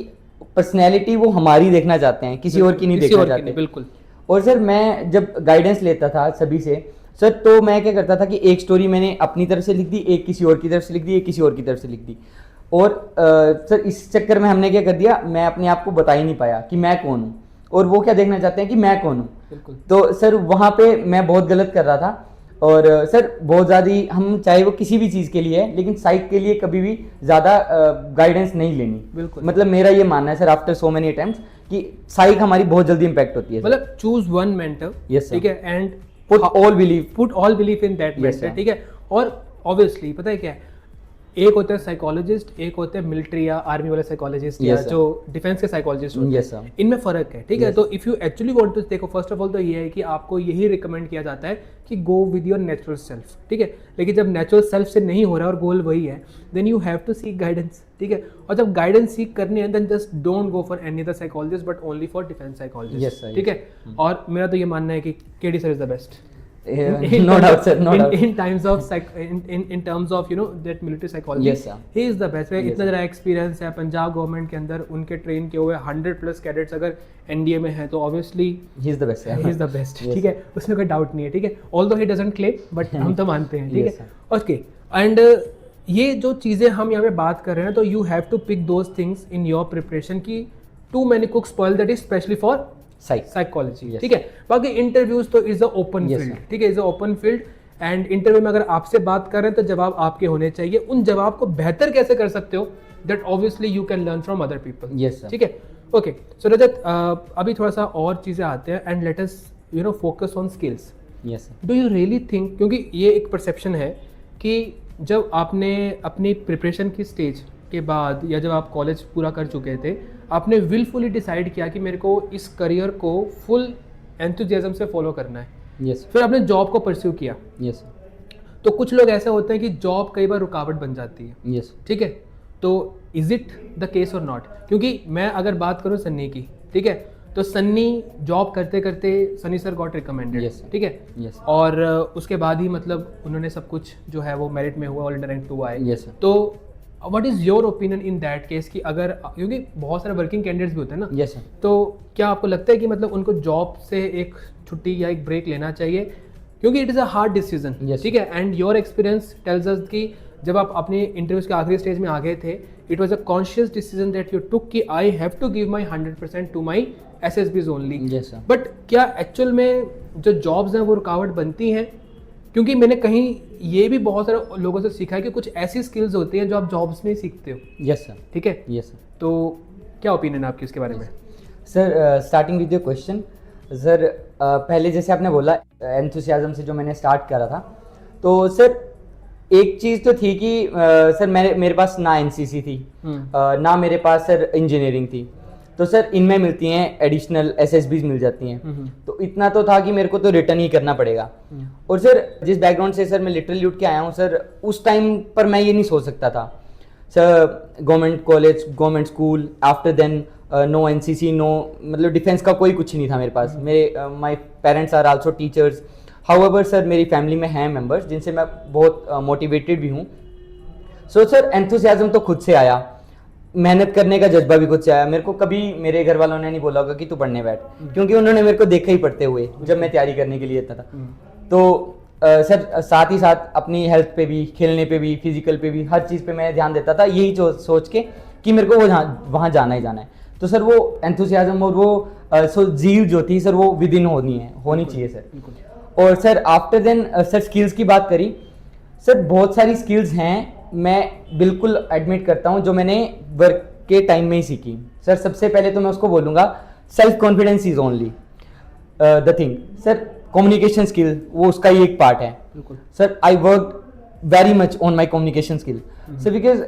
पर्सनैलिटी वो हमारी देखना चाहते हैं, किसी और की नहीं देखना चाहते। बिल्कुल। और सर मैं जब गाइडेंस लेता था सभी से सर, तो मैं क्या करता था कि एक स्टोरी मैंने अपनी तरफ से लिख दी, एक किसी और की तरफ से लिख दी, एक किसी और की तरफ से लिख दी, और सर इस चक्कर में हमने क्या कर दिया, मैं अपने आप को बता ही नहीं पाया कि मैं कौन हूँ, और वो क्या देखना चाहते हैं कि मैं कौन हूँ। तो सर वहाँ पे मैं बहुत गलत कर रहा था, और सर बहुत ज़्यादा हम चाहे वो किसी भी चीज़ के लिए है, लेकिन साइक के लिए कभी भी ज़्यादा गाइडेंस नहीं लेनी। बिल्कुल, मतलब मेरा ये मानना है sir after so many attempts कि साइक हमारी बहुत जल्दी इम्पैक्ट होती है। मतलब चूज वन मेंटर, यस ठीक है, and put all believe in that mentor, ठीक है। और ऑब्वियसली पता है क्या है, एक होता है साइकोलॉजिस्ट, एक होते हैं मिलिट्री या आर्मी वाले साइकोलॉजिस्ट, या जो डिफेंस के साइकोलॉजिस्ट होते हैं, इनमें फ़र्क है, ठीक है। तो if you actually want to, देखो फर्स्ट ऑफ ऑल तो ये है कि आपको यही रिकमेंड किया जाता है कि go with your natural self, ठीक है। लेकिन जब नेचुरल सेल्फ से नहीं हो रहा है और गोल वही है, then you have to seek guidance, ठीक है। और जब गाइडेंस सीक करनी है, then just don't go for any other psychologist but only for defence psychologist, ठीक है। और मेरा तो ये मानना है कि KD sir is the best no doubt sir, no doubt. in terms of you know that military psychology, yes sir, he is the best. इतना ज़रा एक्सपीरियंस है पंजाब गवर्नमेंट के अंदर, उनके ट्रेन किए हुए 100+ कैडेट्स अगर एनडीए में है तो obviously he is the best, he is the best, ठीक है, उसमें कोई डाउट नहीं है, ठीक है। Although he doesn't claim, but हम तो मानते हैं, ठीक है, ओके। एंड ये जो चीज़ें हम यहाँ पे बात कर रहे हैं, तो you have to pick those things in your preparation की too many cook spoil that is specially for psychology, ठीक है। बाकी इंटरव्यूज तो इज अ ओपन फील्ड, ठीक है, is a open field, and interview में अगर आपसे बात कर रहे हैं तो जवाब आपके होने चाहिए। उन जवाब को बेहतर कैसे कर सकते हो, that obviously you can learn from other people, ठीक है। ओके, सो रजत, अभी थोड़ा सा और चीज़ें आते हैं, and let us focus on skills. Do you really think, क्योंकि ये एक परसेप्शन है कि जब आपने अपनी प्रिपरेशन की स्टेज के बाद या जब आप कॉलेज पूरा कर चुके थे, आपने विलफुली डिसाइड किया कि मेरे को इस करियर को फुल एंथुजियाज्म से फॉलो करना है, फिर आपने जॉब को परस्यू किया, तो कुछ लोग ऐसे होते हैं कि जॉब कई बार रुकावट बन जाती है, ठीक है। तो इज इट द केस और नॉट? क्योंकि मैं अगर बात करूँ सन्नी की, ठीक है, तो सन्नी जॉब करते करते सनी सर गॉट रिकमेंडेड, ठीक है, और उसके बाद ही मतलब उन्होंने सब कुछ जो है वो मेरिट में हुआ, ऑल इंडिया रैंक 2 आए। तो what is your opinion in that case कि अगर, क्योंकि बहुत सारे वर्किंग कैंडिडेट्स भी होते हैं ना, तो क्या आपको लगता है कि मतलब उनको जॉब से एक छुट्टी या एक ब्रेक लेना चाहिए, क्योंकि it is a hard decision, ठीक है, and your experience tells us कि जब आप अपने इंटरव्यूज के आखिरी स्टेज में आ गए थे, it was a conscious decision that you took कि I have to give my 100% to my SSBs only. But क्या एक्चुअल में जो जॉब्स हैं वो रुकावट बनती हैं? क्योंकि मैंने कहीं ये भी बहुत सारे लोगों से सीखा है कि कुछ ऐसी स्किल्स होती हैं जो आप जॉब्स में सीखते हो, ठीक है। तो क्या ओपिनियन है आपकी इसके बारे में? Sir, starting with your question, sir पहले जैसे आपने बोला एंथुसियाज्म से जो मैंने स्टार्ट करा था, तो सर एक चीज़ तो थी कि सर मेरे पास ना एनसीसी थी, ना मेरे पास सर इंजीनियरिंग थी, तो सर इनमें मिलती हैं एडिशनल SSBs मिल जाती हैं, तो इतना तो था कि मेरे को तो रिटर्न ही करना पड़ेगा। और सर जिस बैकग्राउंड से सर मैं लिटरली उठ के आया हूँ सर, उस टाइम पर मैं ये नहीं सोच सकता था sir, government college, government school, after then no NCC, no मतलब डिफेंस का कोई कुछ नहीं था मेरे पास। मेरे my parents are also teachers, however sir मेरी फैमिली में हैं मेंबर्स जिनसे मैं बहुत मोटिवेटेड भी हूँ। सो सर एंथुसियाज्म तो खुद से आया, मेहनत करने का जज्बा भी खुद से आया। मेरे को कभी मेरे घर वालों ने नहीं बोला होगा कि तू पढ़ने बैठ, क्योंकि उन्होंने मेरे को देखा ही पढ़ते हुए जब मैं तैयारी करने के लिए था। तो सर साथ ही साथ अपनी हेल्थ पे भी, खेलने पे भी, फिजिकल पे भी, हर चीज़ पे मैं ध्यान देता था, यही सोच के कि मेरे को वो वहाँ जाना ही जाना है। तो सर वो एंथुसियाज्म और वो जीव जो थी सर वो विद इन होनी चाहिए सर। और sir after then sir skills की बात करी, सर बहुत सारी स्किल्स हैं, मैं बिल्कुल एडमिट करता हूँ, जो मैंने वर्क के टाइम में ही सीखी। सर सबसे पहले तो मैं उसको बोलूँगा self confidence is only the thing. Sir communication skill वो उसका ही एक पार्ट है। Sir I work very much on my communication skill sir, because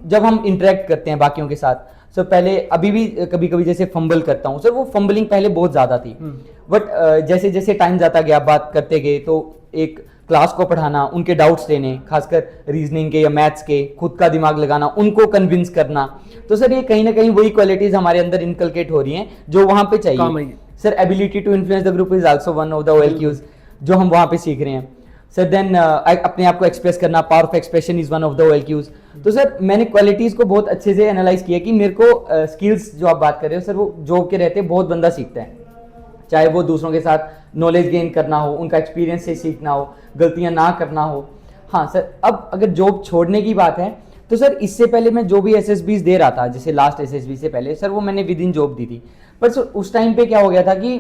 जब हम इंटरेक्ट करते हैं बाकियों के साथ, सर पहले अभी भी कभी कभी जैसे फंबल करता हूँ सर, वो फंबलिंग पहले बहुत ज़्यादा थी, बट जैसे जैसे टाइम जाता गया, बात करते गए, तो एक क्लास को पढ़ाना, उनके डाउट्स लेने, खासकर रीजनिंग के या मैथ्स के, खुद का दिमाग लगाना, उनको कन्विंस करना, तो सर ये कहीं ना कहीं वही क्वालिटीज हमारे अंदर इनकलकेट हो रही हैं जो वहाँ पे चाहिए। Sir ability to influence the group is also one of the OLQs जो हम वहाँ पे सीख रहे हैं। सर देन अपने आप को एक्सप्रेस करना, power of expression is one of the OLQs। तो सर मैंने क्वालिटीज़ को बहुत अच्छे से एनालाइज किया कि मेरे को स्किल्स जो आप बात कर रहे हो सर, वो जॉब के रहते बहुत बंदा सीखता है, चाहे वो दूसरों के साथ नॉलेज गेन करना हो, उनका एक्सपीरियंस से सीखना हो, गलतियां ना करना हो। हाँ सर, अब अगर जॉब छोड़ने की बात है तो सर इससे पहले मैं जो भी SSBs दे रहा था, जैसे लास्ट SSB से पहले सर, वो मैंने विद इन जॉब दी थी। पर सर उस टाइम पे क्या हो गया था कि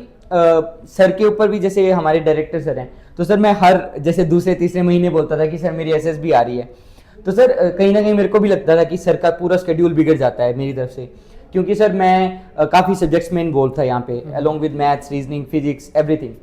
सर के ऊपर भी, जैसे हमारे डायरेक्टर सर हैं, तो सर मैं हर जैसे दूसरे तीसरे महीने बोलता था कि सर मेरी SSB आ रही है, तो सर कहीं ना कहीं मेरे को भी लगता था कि सर का पूरा शेड्यूल बिगड़ जाता है मेरी तरफ से, क्योंकि सर मैं काफ़ी सब्जेक्ट्स में इन्वॉल्व था यहाँ पे, along with maths, reasoning, physics, everything.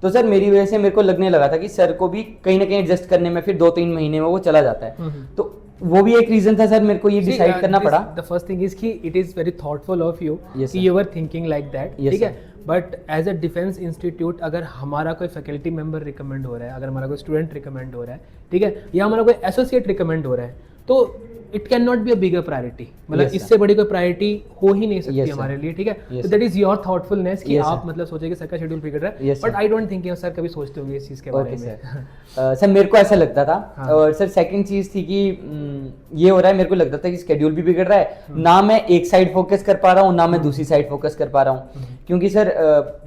तो सर मेरी वजह से मेरे को लगने लगा था कि सर को भी कहीं ना कहीं एडजस्ट करने में फिर 2-3 महीने में वो चला जाता है। तो वो भी एक रीजन था सर, मेरे को ये डिसाइड करना पड़ा। द फर्स्ट थिंग इज कि it is very thoughtful of you कि you were thinking like that, ठीक है। But as a defence institute, अगर हमारा कोई फैकल्टी मेंबर रिकमेंड हो रहा है, अगर हमारा कोई स्टूडेंट रिकमेंड हो रहा है, ठीक है, या हमारा कोई एसोसिएट रिकमेंड हो रहा है, तो it can not be a bigger priority, मतलब Yes, sir. इससे बड़ी कोई प्रायोरिटी हो ही नहीं सकती Yes, sir. हमारे लिए, ठीक है. Yes, तो sir. That is your thoughtfulness कि Yes, आप sir. मतलब सोचे कि सर का शेड्यूल बिगड़ रहा है, Yes, but sir. I don't think sir कभी सोचते होंगे इस चीज़ के बारे ओके में. सर. सर मेरे को ऐसा लगता था. हाँ. और सर सेकंड चीज़ थी कि ये हो रहा है, मेरे को लगता था कि स्केड्यूल भी बिगड़ रहा है, ना मैं एक साइड फोकस कर पा रहा हूँ, ना मैं दूसरी साइड फोकस कर पा रहा हूँ. क्योंकि सर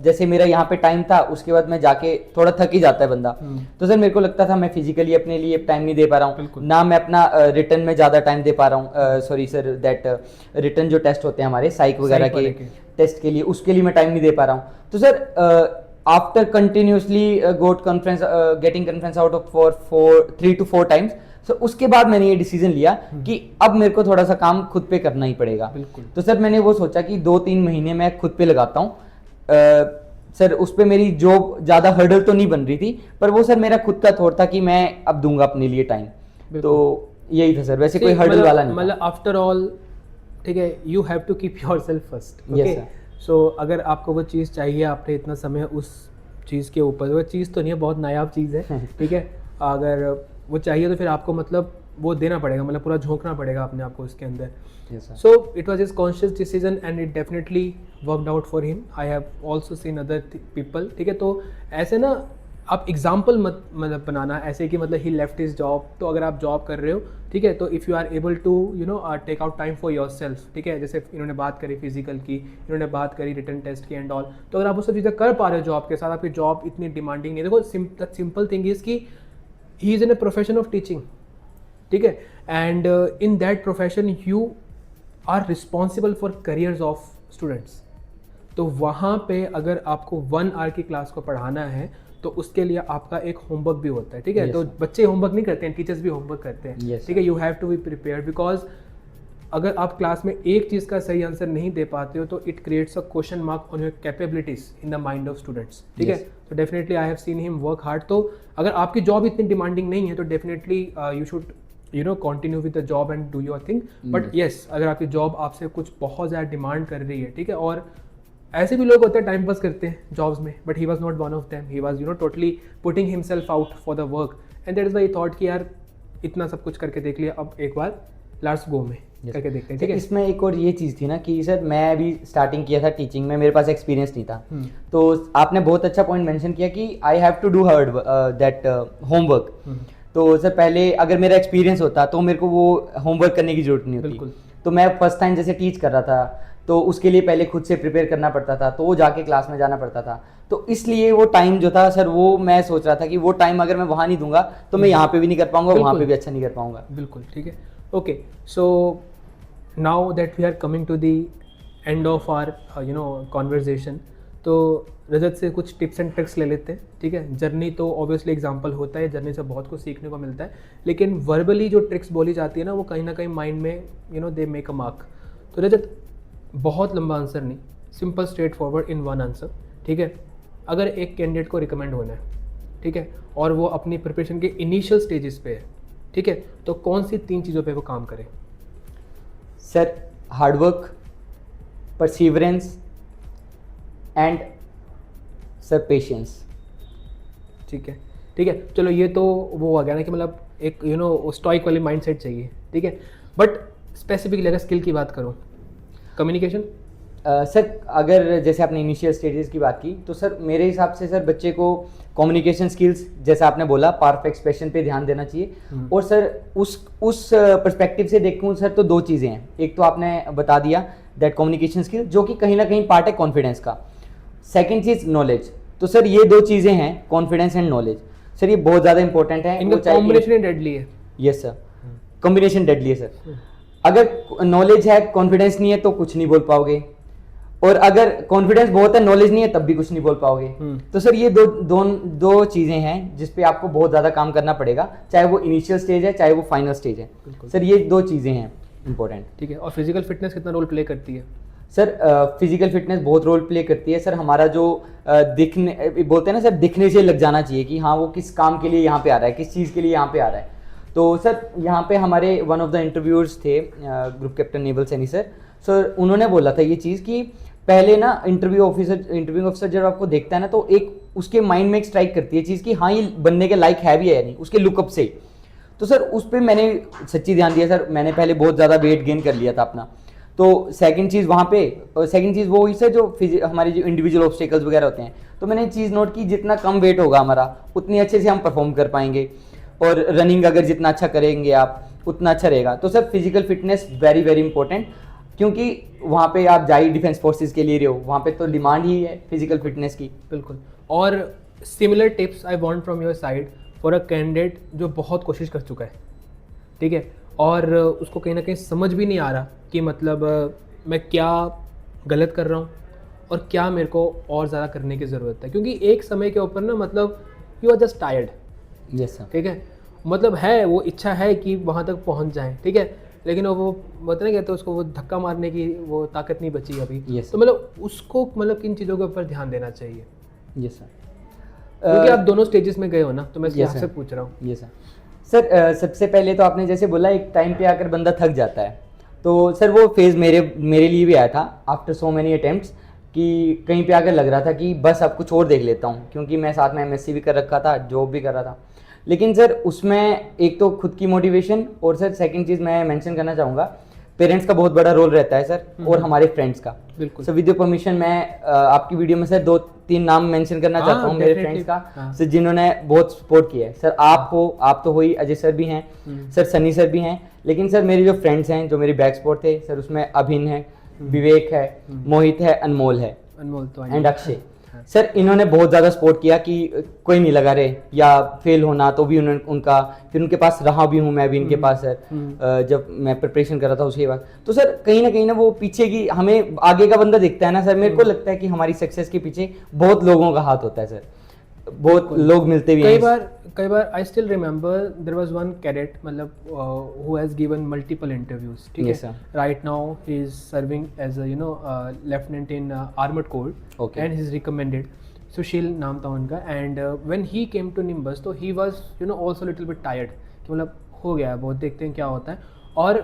जैसे मेरा यहाँ पे टाइम था, उसके बाद मैं जाके थोड़ा थक ही जाता है बंदा. तो सर मेरे को लगता था मैं फिजिकली अपने लिए टाइम नहीं दे पा रहा हूँ, बिल्कुल. ना मैं अपना रिटर्न में ज़्यादा टाइम दे पा रहा हूँ. सॉरी सर, दैट रिटर्न जो टेस्ट होते हैं हमारे साइक वगैरह वाले के टेस्ट के लिए, उसके लिए मैं टाइम नहीं दे पा रहा हूँ. तो sir after continuously got conference, getting conference out of for 3 to 4 times, तो उसके बाद मैंने ये डिसीजन लिया कि अब मेरे को थोड़ा सा काम खुद पे करना ही पड़ेगा. बिल्कुल. तो सर मैंने वो सोचा कि 2-3 महीने मैं खुद पे लगाता हूँ. सर उस पे मेरी जॉब ज़्यादा हर्डल तो नहीं बन रही थी, पर वो सर मेरा खुद का थॉट था कि मैं अब दूंगा अपने लिए टाइम. तो यही था सर, वैसे कोई हर्डल वाला नहीं. मतलब आफ्टर ऑल, ठीक है, you have to keep yourself first. Yes, okay, sir. So अगर आपको वो चीज़ चाहिए, आपने इतना समय उस चीज़ के ऊपर, वो चीज़ तो नहीं है, बहुत नायाब चीज़ है, ठीक है, अगर वो चाहिए तो फिर आपको मतलब वो देना पड़ेगा, मतलब पूरा झोंकना पड़ेगा अपने आप को इसके अंदर. Yes, sir. So it was his conscious decision and it definitely worked out for him. I have also seen other people, ठीक है. तो ऐसे ना आप एग्जाम्पल मत मतलब बनाना ऐसे कि मतलब ही लेफ्ट हिज जॉब. तो अगर आप जॉब कर रहे हो, ठीक है, तो if you are able to you know take out time for your self, ठीक है, जैसे इन्होंने बात करी फिजिकल की, इन्होंने बात करी रिटर्न टेस्ट की एंड ऑल, तो अगर आप वो सब चीज़ें कर पा रहे हो जॉब के साथ, आपकी जॉब इतनी डिमांडिंग नहीं. देखो सिंपल थिंग इज़ कि he is in a profession of teaching, ठीक है, and in that profession you are responsible for careers of students. तो वहाँ पे अगर आपको 1 आवर की क्लास को पढ़ाना है तो उसके लिए आपका एक होमवर्क भी होता है, ठीक है. Yes, तो sir. बच्चे होमवर्क नहीं करते हैं, टीचर्स भी होमवर्क करते हैं, Yes, ठीक है. You have to be prepare, because अगर आप क्लास में एक चीज़ का सही आंसर नहीं दे पाते हो तो it creates a question mark on your capabilities in the mind of students, ठीक है. Yes. तो definitely I have seen him work hard. तो अगर आपकी जॉब इतनी डिमांडिंग नहीं है तो definitely you should you know continue with the job and do your thing. But yes, अगर आपकी जॉब आपसे कुछ बहुत ज़्यादा डिमांड कर रही है, ठीक है, और ऐसे भी लोग होते हैं टाइम पास करते हैं जॉब्स में, but he was not one of them. He was you know totally putting himself out for the work and that is why thought कि यार इतना सब कुछ करके देख लिया, अब एक बार लार्स गो में करके देखते हैं, ठीक है. इसमें एक और ये चीज़ थी ना कि सर मैं अभी स्टार्टिंग किया था टीचिंग में, मेरे पास एक्सपीरियंस नहीं था. तो आपने बहुत अच्छा पॉइंट मेंशन किया कि I have to do hard that homework. तो सर पहले अगर मेरा एक्सपीरियंस होता तो मेरे को वो होमवर्क करने की जरूरत नहीं होती. बिल्कुल. तो मैं फर्स्ट टाइम जैसे टीच कर रहा था तो उसके लिए पहले खुद से प्रिपेयर करना पड़ता था, तो वो जाके क्लास में जाना पड़ता था. तो इसलिए वो टाइम जो था सर, वो मैं सोच रहा था कि वो टाइम अगर मैं वहाँ नहीं दूंगा तो मैं यहाँ पे भी नहीं कर पाऊंगा, वहाँ पे भी अच्छा नहीं कर पाऊंगा. बिल्कुल, ठीक है. Okay, so now that we are coming to the end of our you know conversation, तो रजत से कुछ टिप्स एंड ट्रिक्स ले लेते हैं, ठीक है. जर्नी तो ऑब्वियसली एग्जांपल होता है, जर्नी से बहुत कुछ सीखने को मिलता है, लेकिन वर्बली जो ट्रिक्स बोली जाती है ना, वो कहीं ना कहीं माइंड में you know they make a mark. तो रजत, बहुत लंबा आंसर नहीं, simple straight forward in one answer, ठीक है. अगर एक कैंडिडेट को रिकमेंड होना है, ठीक है, और वो अपनी प्रिपरेशन के इनिशियल स्टेजेस पे है, ठीक है, तो कौन सी 3 चीज़ों पे वो काम करे? Sir hard work, perseverance and sir patience. ठीक है, ठीक है. चलो ये तो वो आ गया ना कि मतलब एक यू नो स्टॉइक वाली माइंडसेट चाहिए, ठीक है. बट स्पेसिफिकली अगर स्किल की बात करूँ, कम्युनिकेशन. सर अगर जैसे आपने इनिशियल स्टेजेस की बात की, तो सर मेरे हिसाब से सर बच्चे को कम्युनिकेशन स्किल्स, जैसा आपने बोला, पारफेक्ट एक्सप्रेशन पे ध्यान देना चाहिए. और सर उस पर्सपेक्टिव से देखूँ सर, तो 2 चीज़ें हैं. एक तो आपने बता दिया दैट कम्युनिकेशन स्किल, जो कि कहीं ना कहीं पार्ट है कॉन्फिडेंस का. सेकंड चीज़ नॉलेज. तो सर ये 2 चीज़ें हैं, कॉन्फिडेंस एंड नॉलेज. सर ये बहुत ज़्यादा इंपॉर्टेंट है. इनका कॉम्बिनेशन डेडली है. यस सर, कॉम्बिनेशन डेडली है सर. अगर नॉलेज है, कॉन्फिडेंस नहीं है, तो कुछ नहीं बोल पाओगे. और अगर कॉन्फिडेंस बहुत है, नॉलेज नहीं है, तब भी कुछ नहीं बोल पाओगे. तो सर ये दो चीज़ें हैं जिस पे आपको बहुत ज़्यादा काम करना पड़ेगा, चाहे वो इनिशियल स्टेज है, चाहे वो फाइनल स्टेज है. सर ये 2 चीज़ें हैं इंपॉर्टेंट. ठीक है. और फिजिकल फिटनेस कितना रोल प्ले करती है? सर फिजिकल फिटनेस बहुत रोल प्ले करती है. सर हमारा जो दिखने बोलते हैं ना सर, दिखने से लग जाना चाहिए कि हाँ वो किस काम के लिए यहाँ पे आ रहा है, किस चीज़ के लिए यहाँ पे आ रहा है. तो सर यहाँ पे हमारे वन ऑफ द इंटरव्यूअर्स थे, group captain naval Saini sir. Sir उन्होंने बोला था ये चीज़ कि पहले ना इंटरव्यू ऑफिसर जब आपको देखता है ना, तो एक उसके माइंड में एक स्ट्राइक करती है चीज़ कि हाँ ये बनने के लायक है भी है या नहीं, उसके लुकअप से. तो सर उस पर मैंने सच्ची ध्यान दिया सर। मैंने पहले बहुत ज़्यादा वेट गेन कर लिया था अपना। तो सेकंड चीज़ वहाँ पे, सेकंड चीज़ वो हुई सर जो हमारे जो इंडिविजुअल ऑब्स्टेकल्स वगैरह होते हैं, तो मैंने चीज़ नोट की जितना कम वेट होगा हमारा उतनी अच्छे से हम परफॉर्म कर पाएंगे, और रनिंग अगर जितना अच्छा करेंगे आप उतना अच्छा रहेगा। तो sir physical fitness very very important, क्योंकि वहाँ पे आप जा ही डिफेंस फोर्सेस के लिए रहे हो, वहाँ पे तो डिमांड ही है फिजिकल फिटनेस की। बिल्कुल। और similar tips I want from your side for a candidate जो बहुत कोशिश कर चुका है, ठीक है, और उसको कहीं ना कहीं समझ भी नहीं आ रहा कि मतलब मैं क्या गलत कर रहा हूँ और क्या मेरे को और ज़्यादा करने की ज़रूरत है, क्योंकि एक समय के ऊपर ना मतलब you are just tired. Yes sir. ठीक है, मतलब है वो इच्छा है कि वहाँ तक पहुँच जाएं, ठीक है, लेकिन वो बताने कहते हैं उसको वो धक्का मारने की वो ताकत नहीं बची अभी। Yes, तो मतलब उसको मतलब किन चीज़ों के ऊपर ध्यान देना चाहिए? Yes sir. क्योंकि आप दोनों स्टेजेस में गए हो ना, तो मैं Yes, आपसे sir. पूछ रहा हूँ। ये सर सबसे पहले तो आपने जैसे बोला एक टाइम पे आकर बंदा थक जाता है, तो सर वो फेज़ मेरे लिए भी आया था आफ्टर सो मैनी अटेम्प्ट्स, कि कहीं पे आकर लग रहा था कि बस अब कुछ और देख लेता हूँ, क्योंकि मैं साथ में एमएससी भी कर रखा था, जॉब भी कर रहा था। लेकिन सर उसमें एक तो खुद की मोटिवेशन, और सर सेकंड चीज़ मैं मेंशन करना चाहूँगा, पेरेंट्स का बहुत बड़ा रोल रहता है सर, और हमारे फ्रेंड्स का। बिल्कुल। सर विद योर परमिशन मैं आपकी वीडियो में सर 2-3 नाम मेंशन करना हाँ, चाहता हूँ मेरे definitely। फ्रेंड्स का, हाँ। सर जिन्होंने बहुत सपोर्ट किया है। सर आप तो हो ही, अजय सर भी हैं, सर सनी सर भी हैं, लेकिन सर मेरे जो फ्रेंड्स हैं जो मेरी बैक सपोर्ट थे सर, उसमें अभिन है, विवेक है, मोहित है, अनमोल तो एंड अक्षय। सर इन्होंने बहुत ज़्यादा सपोर्ट किया कि कोई नहीं लगा रहे, या फेल होना तो भी उनका फिर उनके पास रहा भी हूँ मैं भी इनके पास सर, जब मैं प्रिपरेशन कर रहा था उसके बाद। तो सर कहीं ना वो पीछे की, हमें आगे का बंदा दिखता है ना सर, मेरे को लगता है कि हमारी सक्सेस के पीछे बहुत लोगों का हाथ होता है सर, बहुत लोग मिलते भी हैं। कई बार I still remember there was one cadet मतलब who has given multiple interviews, ठीक Yes, है, sir. Right now he is serving as a lieutenant in armoured corps, Okay. And he is recommended, Sushil नाम था उनका, and when he came to Nimbus तो he was also little bit tired कि मतलब हो गया है बहुत, देखते हैं क्या होता है। और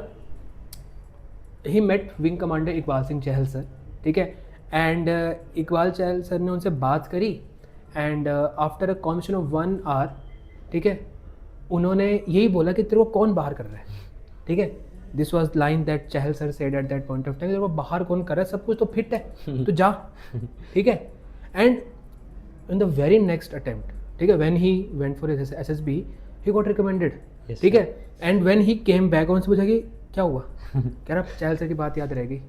he met wing commander Iqbal Singh Chahal sir, ठीक है, एंड इकबाल चहल सर ने उनसे बात करी, and after a conversation of 1 hour, ठीक है, उन्होंने यही बोला कि तेरे को कौन बाहर कर रहा है, ठीक है, this was line that Chahal sir said at that point of time, तेरे को बाहर कौन कर रहा है, सब कुछ तो फिट है, तो जा, ठीक है। And in the very next attempt, ठीक है, when he went for his SSB he got recommended, Yes, ठीक है, and when he came back उनसे पूछा कि क्या हुआ, कह रहा चहल सर की बात याद रहेगी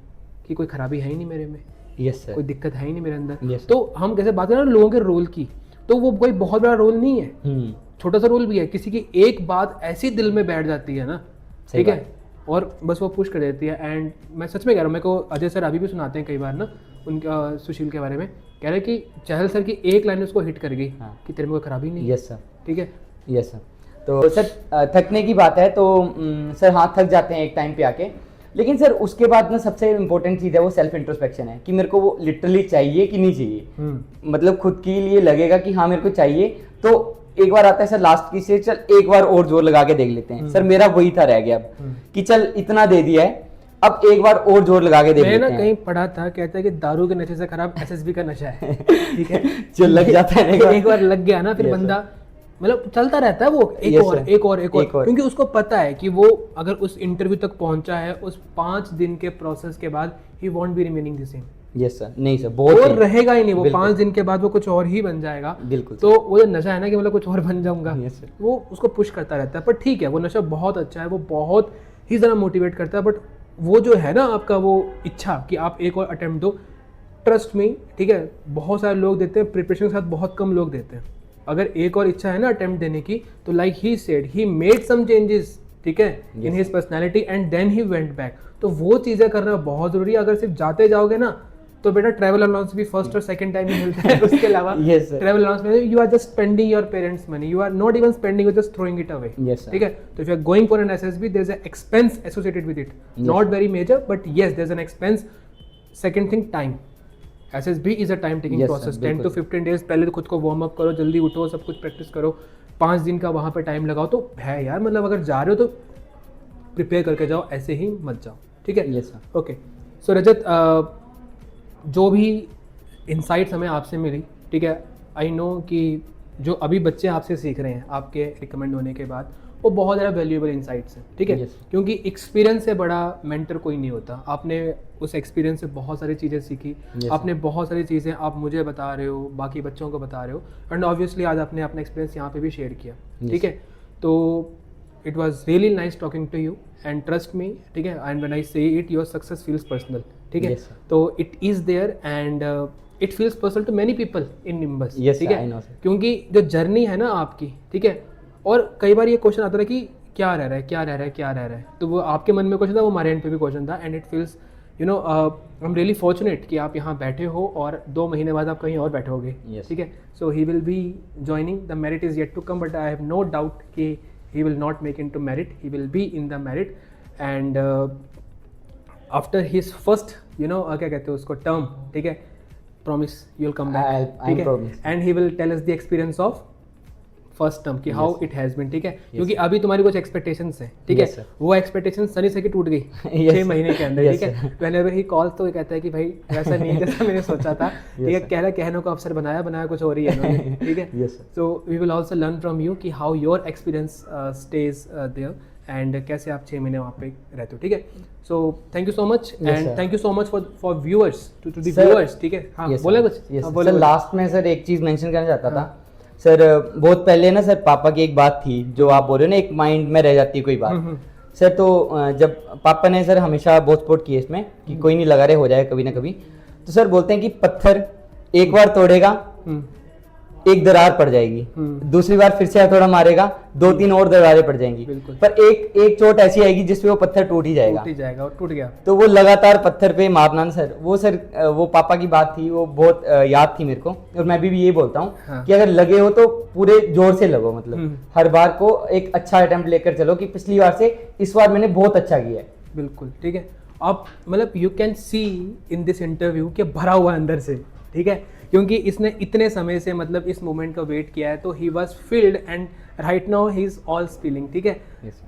कि कोई खराबी है ही नहीं मेरे में, यस सर। कोई दिक्कत है ही नहीं मेरे अंदर। Yes, तो हम कैसे बात करें ना लोगों के रोल की, तो वो कोई बहुत बड़ा रोल नहीं है, छोटा सा रोल भी है, किसी की एक बात ऐसी दिल में बैठ जाती है ना, ठीक है, और बस वो पुश कर देती है। एंड मैं सच में कह रहा हूँ, मेरे को अजय सर अभी भी सुनाते हैं कई बार ना उनका सुशील के बारे में, कह रहे हैं कि चहल सर की एक लाइन उसको हिट कर गई कि तेरे में कोई खराबी नहीं है। Yes sir. ठीक है, यस सर। तो सर थकने की बात है तो सर हाँ थक जाते हैं एक टाइम पे आके, लेकिन सर उसके बाद ना सबसे इम्पोर्टेंट चीज़ है वो सेल्फ इंट्रोस्पेक्शन है कि मेरे को वो लिटरली चाहिए कि नहीं चाहिए। मतलब खुद के लिए लगेगा कि हाँ मेरे को चाहिए, तो एक बार आता है सर लास्ट की से चल एक बार और जोर लगा के देख लेते हैं। सर मेरा वही था रह गया अब कि चल इतना दे दिया है, अब एक बार और जोर लगा के देख लेते हैं। मैंने ना कहीं पढ़ा था, कहता है कि दारू के नशे से खराब एसएसबी का नशा है। ठीक है, जो लग जाता है एक बार लग गया ना फिर Yes, बंदा मतलब चलता रहता है वो एक Yes, और sir. एक और एक और, एक और। क्योंकि उसको पता है कि वो अगर उस इंटरव्यू तक पहुंचा है उस 5 दिन के प्रोसेस के बाद he won't be remaining the same. Yes sir, नहीं सर बहुत और रहेगा ही नहीं वो, बिल्कुल। 5 दिन के बाद वो कुछ और ही बन जाएगा। बिल्कुल तो वो जो नशा है ना कि मतलब कुछ और बन जाऊंगा, Yes, sir. वो उसको पुश करता रहता है। पर ठीक है, वो नशा बहुत अच्छा है, वो बहुत ही ज़्यादा मोटिवेट करता है। बट वो जो है ना आपका वो इच्छा कि आप एक और अटेम्प्ट दो, ट्रस्ट मी, ठीक है, बहुत सारे लोग देते हैं, प्रिपरेशन के साथ बहुत कम लोग देते हैं। अगर एक और इच्छा है ना अटेम्प्ट देने की, तो like he said he made some changes, ठीक है, in his personality and then he went back. तो वो चीज़ें करना बहुत ज़रूरी है। अगर सिर्फ जाते जाओगे ना तो बेटा ट्रैवल अलाउंस भी फर्स्ट और सेकंड टाइम ही मिलता है, उसके अलावा Yes, sir. ट्रैवल अलाउंस में you are just spending your parents money, you are not even spending, you just throwing it away. Yes, sir. ठीक है, तो if you are going for an SSB there is a expense associated with it, not very major but yes there is an expense. Second thing, time. SSB is a time taking Yes, process. sir, 10 to 15 days पहले तो खुद को warm up करो, जल्दी उठो, सब कुछ practice करो, 5 दिन का वहाँ पे टाइम लगाओ। तो है यार, मतलब अगर जा रहे हो तो प्रिपेयर करके जाओ, ऐसे ही मत जाओ। ठीक है, Yes, sir. ओके। सो रजत, जो भी इंसाइट्स हमें आपसे मिली, ठीक है, आई नो कि जो अभी बच्चे आपसे सीख रहे हैं आपके रिकमेंड होने के बाद, वो बहुत ज़्यादा वैल्यूएबल इंसाइट्स हैं, ठीक है। Yes. क्योंकि एक्सपीरियंस से बड़ा मेंटर कोई नहीं होता। आपने उस एक्सपीरियंस से बहुत सारी चीज़ें सीखी, Yes, आपने बहुत सारी चीज़ें आप मुझे बता रहे हो, बाकी बच्चों को बता रहे हो, एंड ऑब्वियसली आज आपने अपना एक्सपीरियंस यहाँ पे भी शेयर किया, ठीक है। तो it was really nice talking to you and trust me, ठीक है, and when I say it your success feels personal, ठीक है। Yes, sir. तो it is there and it feels personal to many people in Nimbus, Yes, ठीक sir, I है। know, sir. क्योंकि जो journey है ना आपकी, ठीक है, और कई बार ये क्वेश्चन आता है कि क्या रह रहा है, क्या रह रहा है, क्या रह रहा है, तो वो आपके मन में क्वेश्चन था, वो हमारे एंड पे भी क्वेश्चन था, and it feels you know I am really fortunate कि आप यहाँ बैठे हो और 2 महीने बाद आप कहीं और बैठोगे, Yes. ठीक है। So he will be joining, the merit is yet to come, but I have no doubt कि he will not make in to merit, he will be in the merit, and after his first you know क्या कहते हैं उसको term, ठीक है, promise you will come back, ठीक है, promise. And he will tell us the experience of first term कि how Yes. It has been, ठीक है। क्योंकि अभी तुम्हारी कुछ एक्सपेक्टेशंस हैं, ठीक Yes, है, sir. वो एक्सपेक्टेशन सनी से की टूट गई Yes, 6 महीने के अंदर, Yes, ठीक है। व्हेनेवर ही कॉल्स तो ये कहता है कि भाई वैसा नहीं है जैसा मैंने सोचा था, ठीक है, sir. कहने को अवसर बनाया कुछ और ही है इन्होंने, ठीक है। Yes, sir. So we will also learn from you कि how your experience stage there and कैसे आप 6 महीने वहाँ पे रहते हो, ठीक है। So thank you so much and sir. Thank you so much for viewers to the Sir, viewers, ठीक है। हाँ Yes, बोले sir. कुछ, Yes, हाँ sir. बोले सर कुछ। लास्ट में सर एक चीज मेंशन करना चाहता था सर। बहुत पहले ना सर पापा की एक बात थी जो आप बोल रहे हो ना, एक माइंड में रह जाती है कोई बात सर। तो जब पापा ने सर हमेशा बहुत सपोर्ट किया इसमें कि कोई नहीं लगा रहे, हो जाए कभी ना कभी। तो सर बोलते हैं कि पत्थर एक बार तोड़ेगा हम्म, एक दरार पड़ जाएगी, दूसरी बार फिर से थोड़ा मारेगा 2-3 और दरारें पड़ जाएंगी, बिल्कुल। पर एक चोट ऐसी आएगी जिसपे वो पत्थर टूट ही जाएगा। टूट ही जाएगा और टूट गया। तो वो लगातार पत्थर पे मारना ना सर, वो पापा की बात थी, वो बहुत याद थी मेरे को। और मैं भी ये बोलता हूँ हाँ। कि अगर लगे हो तो पूरे जोर से लगो, मतलब हर बार को एक अच्छा अटेम्प्ट लेकर चलो कि पिछली बार से इस बार मैंने बहुत अच्छा किया है। बिल्कुल, ठीक है। आप मतलब you can see in this interview कि भरा हुआ अंदर से, ठीक है, क्योंकि इसने इतने समय से मतलब इस मोमेंट का वेट किया है, तो he was field and right now he is all spilling, ठीक है।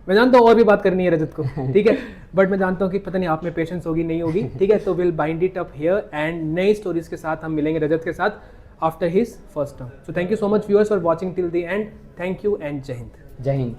मैं जानता हूँ और भी बात करनी है रजत को, ठीक है, बट मैं जानता हूँ कि पता नहीं आप में पेशेंस होगी नहीं होगी, ठीक है। तो will bind it up here and नई स्टोरीज के साथ हम मिलेंगे रजत के साथ after his first term. So thank you so much viewers for watching till the end. Thank you and जय हिंद। जय हिंद।